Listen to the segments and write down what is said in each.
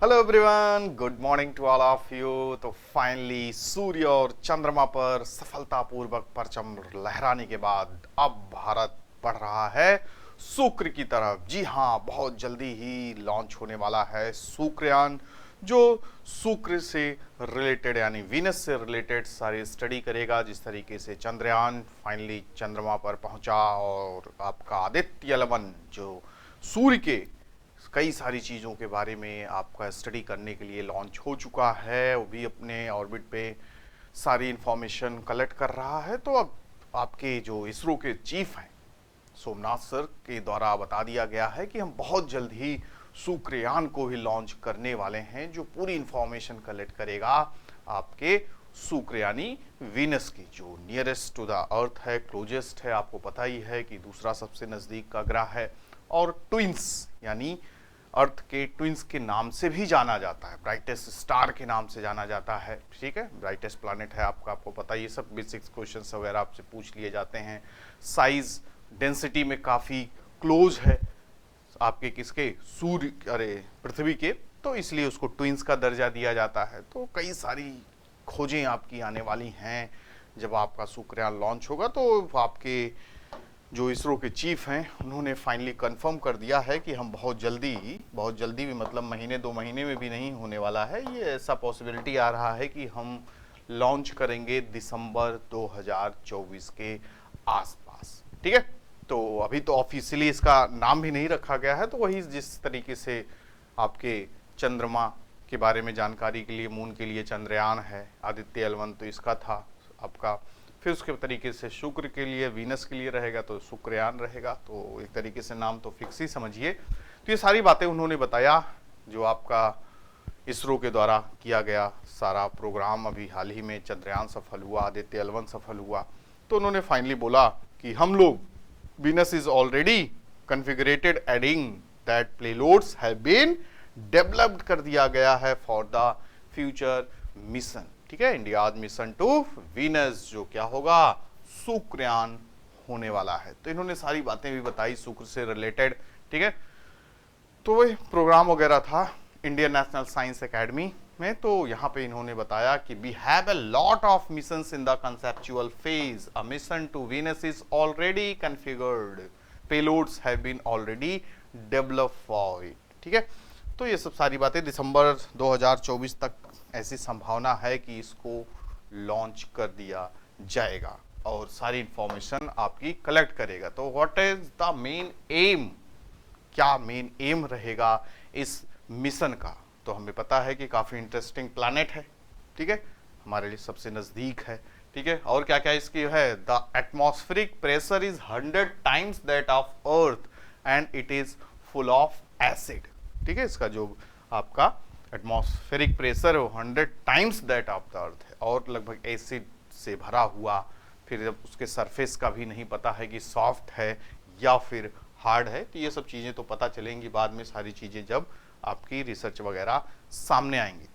Hello everyone, good morning to all of you. तो finally सूर्य और चंद्रमा पर सफलतापूर्वक परचम लहराने के बाद अब भारत बढ़ रहा है शुक्र की तरफ। जी हाँ, बहुत जल्दी ही लॉन्च होने वाला है शुक्रयान, जो शुक्र से रिलेटेड यानी वीनस से रिलेटेड सारी स्टडी करेगा। जिस तरीके से चंद्रयान फाइनली चंद्रमा पर पहुंचा और आपका आदित्य 11 जो सूर्य के कई सारी चीज़ों के बारे में आपका स्टडी करने के लिए लॉन्च हो चुका है, वो भी अपने ऑर्बिट पे सारी इंफॉर्मेशन कलेक्ट कर रहा है। तो अब आपके जो इसरो के चीफ हैं सोमनाथ सर के द्वारा बता दिया गया है कि हम बहुत जल्द ही शुक्रयान को ही लॉन्च करने वाले हैं, जो पूरी इंफॉर्मेशन कलेक्ट करेगा आपके शुक्र यानी वीनस की, जो नियरेस्ट टू द अर्थ है, क्लोजेस्ट है। आपको पता ही है कि दूसरा सबसे नज़दीक का ग्रह है और ट्विंस यानी अर्थ के ट्विंस के नाम से भी जाना जाता है, ब्राइटेस्ट स्टार के नाम से जाना जाता है। ठीक है, ब्राइटेस्ट प्लैनेट है आपको पता, ये सब बेसिक्स क्वेश्चंस वगैरह आपसे पूछ लिए जाते हैं। साइज डेंसिटी में काफ़ी क्लोज है आपके किसके, सूर्य पृथ्वी के, तो इसलिए उसको ट्विंस का दर्जा दिया जाता है। तो कई सारी खोजें आपकी आने वाली हैं। जब आपका शुक्रयान लॉन्च होगा तो आपके जो इसरो के चीफ हैं उन्होंने फाइनली कंफर्म कर दिया है कि हम बहुत जल्दी भी मतलब महीने 2 महीने में भी नहीं होने वाला है, ये ऐसा पॉसिबिलिटी आ रहा है कि हम लॉन्च करेंगे दिसंबर 2024 के आसपास। ठीक है, तो अभी तो ऑफिशियली इसका नाम भी नहीं रखा गया है। तो वही जिस तरीके से आपके चंद्रमा के बारे में जानकारी के लिए मून के लिए चंद्रयान है, आदित्य 11 तो इसका था आपका, फिर उसके तरीके से शुक्र के लिए वीनस के लिए रहेगा तो शुक्रयान रहेगा। तो एक तरीके से नाम तो फिक्स ही समझिए। तो ये सारी बातें उन्होंने बताया, जो आपका इसरो के द्वारा किया गया सारा प्रोग्राम। अभी हाल ही में चंद्रयान सफल हुआ, आदित्य 11 सफल हुआ, तो उन्होंने फाइनली बोला कि हम लोग Venus is already configurated, adding that payloads have been developed कर दिया गया है फॉर द फ्यूचर मिशन। ठीक है, इंडिया मिशन टू वीनस, जो क्या होगा शुक्रयान होने वाला है। तो इन्होंने सारी बातें भी बताई शुक्र से रिलेटेड। ठीक है, तो वही प्रोग्राम वगैरह था इंडियन नेशनल साइंस एकेडमी में। तो यहाँ पे इन्होंने बताया कि we have a lot of missions in the conceptual phase, a mission to Venus is already configured, payloads have been already developed for it. ठीक है, तो ये सब सारी बातें दिसंबर 2024 तक ऐसी संभावना है कि इसको लॉन्च कर दिया जाएगा और सारी इंफॉर्मेशन आपकी कलेक्ट करेगा। तो what is the main M, क्या मेन एम रहेगा इस मिशन का? तो हमें पता है कि काफ़ी इंटरेस्टिंग प्लैनेट है। ठीक है, हमारे लिए सबसे नज़दीक है। ठीक है, और क्या क्या इसकी है, the atmospheric pressure is 100 times that of earth and it is full of acid. ठीक है, इसका जो आपका एटमॉस्फेरिक प्रेशर है वो 100 times that of the earth है और लगभग एसिड से भरा हुआ। फिर जब उसके सरफेस का भी नहीं पता है कि सॉफ्ट है या फिर हार्ड है, तो ये सब चीज़ें तो पता चलेंगी बाद में, सारी चीज़ें जब आपकी रिसर्च वगैरह सामने आएंगी।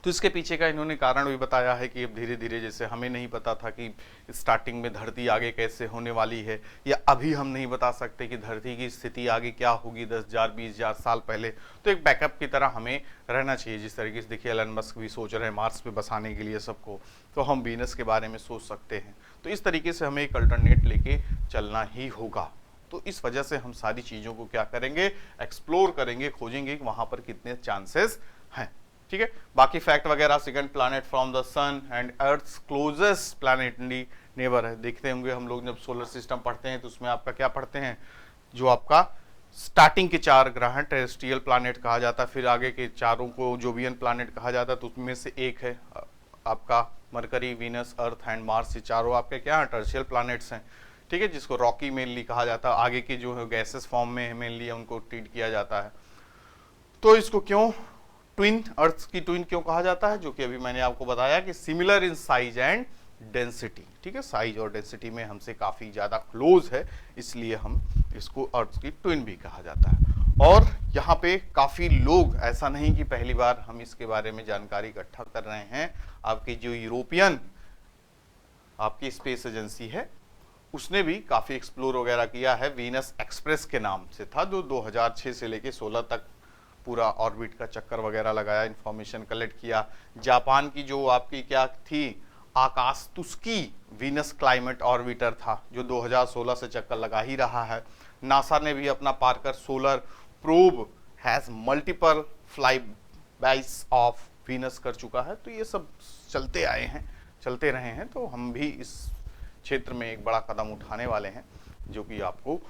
तो इसके पीछे का इन्होंने कारण भी बताया है कि अब धीरे धीरे, जैसे हमें नहीं पता था कि स्टार्टिंग में धरती आगे कैसे होने वाली है, या अभी हम नहीं बता सकते कि धरती की स्थिति आगे क्या होगी 10,000 20,000 साल पहले। तो एक बैकअप की तरह हमें रहना चाहिए। जिस तरीके से देखिए एलन मस्क भी सोच रहे हैं मार्स पे बसाने के लिए सबको, तो हम वीनस के बारे में सोच सकते हैं। तो इस तरीके से हमें एक अल्टरनेट लेके चलना ही होगा। तो इस वजह से हम सारी चीज़ों को क्या करेंगे, एक्सप्लोर करेंगे, खोजेंगे कि वहाँ पर कितने चांसेस हैं। ठीक है, बाकी फैक्ट वगैरह, second planet from the sun and Earth's closest planetary neighbour है। देखते होंगे हम लोग जब सोलर सिस्टम पढ़ते हैं तो उसमें आपका क्या पढ़ते हैं, जो आपका स्टार्टिंग के 4 ग्रह हैं टेरेस्ट्रियल प्लैनेट कहा जाता है, फिर आगे के चारों को जोवियन प्लैनेट कहा जाता है। तो उसमें से एक है आपका mercury, Venus, earth and Mars. ये चारों आपके क्या हैं, टर्शियल प्लैनेट्स हैं। ठीक है, जिसको रॉकी मेनली कहा जाता है, आगे के जो है गैसेस फॉर्म में मेनली उनको ट्रीट किया जाता है। तो इसको क्यों ट्विन, अर्थ की ट्विन क्यों कहा जाता है, जो कि अभी मैंने आपको बताया कि similar in size and density. ठीक है, साइज और डेंसिटी में हमसे काफ़ी ज़्यादा क्लोज है, इसलिए हम इसको अर्थ की ट्विन भी कहा जाता है। और यहाँ पे काफ़ी लोग, ऐसा नहीं कि पहली बार हम इसके बारे में जानकारी इकट्ठा कर रहे हैं। आपकी जो यूरोपियन आपकी स्पेस एजेंसी है उसने भी काफ़ी एक्सप्लोर वगैरह किया है। वीनस एक्सप्रेस के नाम से था, जो 2006 से लेके 16 तक पूरा ऑर्बिट का चक्कर वगैरह लगाया, इंफॉर्मेशन कलेक्ट किया। जापान की जो आपकी क्या थी, आकाशतुस्की वीनस क्लाइमेट ऑर्बिटर था जो 2016 से चक्कर लगा ही रहा है। नासा ने भी अपना Parker solar probe has multiple fly बाइस ऑफ वीनस कर चुका है। तो ये सब चलते आए हैं, चलते रहे हैं, तो हम भी इस क्षेत्र में एक बड़ा कदम उठाने वाले हैं जो कि आपको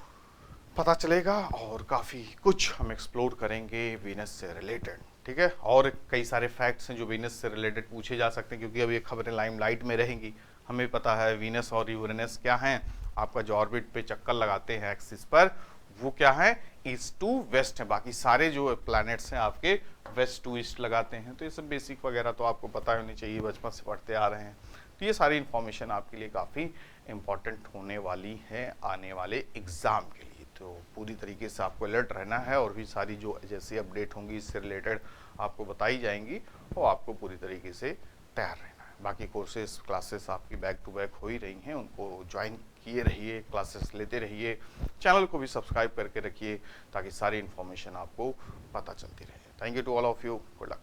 पता चलेगा और काफ़ी कुछ हम एक्सप्लोर करेंगे वीनस से रिलेटेड, ठीक है। और कई सारे फैक्ट्स हैं जो वीनस से रिलेटेड पूछे जा सकते हैं, क्योंकि अब ये खबरें लाइमलाइट में रहेंगी। हमें पता है वीनस और यूरेनस क्या हैं, आपका जो ऑर्बिट पे चक्कर लगाते हैं एक्सिस पर, वो क्या है, ईस्ट टू वेस्ट है। बाकी सारे जो प्लैनेट्स हैं आपके वेस्ट टू ईस्ट लगाते हैं। तो ये सब बेसिक वगैरह तो आपको पता होनी चाहिए, बचपन से पढ़ते आ रहे हैं। तो ये सारी इन्फॉर्मेशन आपके लिए काफ़ी इम्पॉर्टेंट होने वाली है आने वाले एग्ज़ाम के लिए। तो पूरी तरीके से आपको अलर्ट रहना है, और भी सारी जो जैसी अपडेट होंगी इससे रिलेटेड आपको बताई जाएंगी, वो आपको पूरी तरीके से तैयार रहना है। बाकी कोर्सेज क्लासेस आपकी बैक टू बैक हो ही रही हैं, उनको ज्वाइन किए रहिए, क्लासेस लेते रहिए, चैनल को भी सब्सक्राइब करके रखिए ताकि सारी इन्फॉर्मेशन आपको पता चलती रहे। Thank you to all of you, good luck.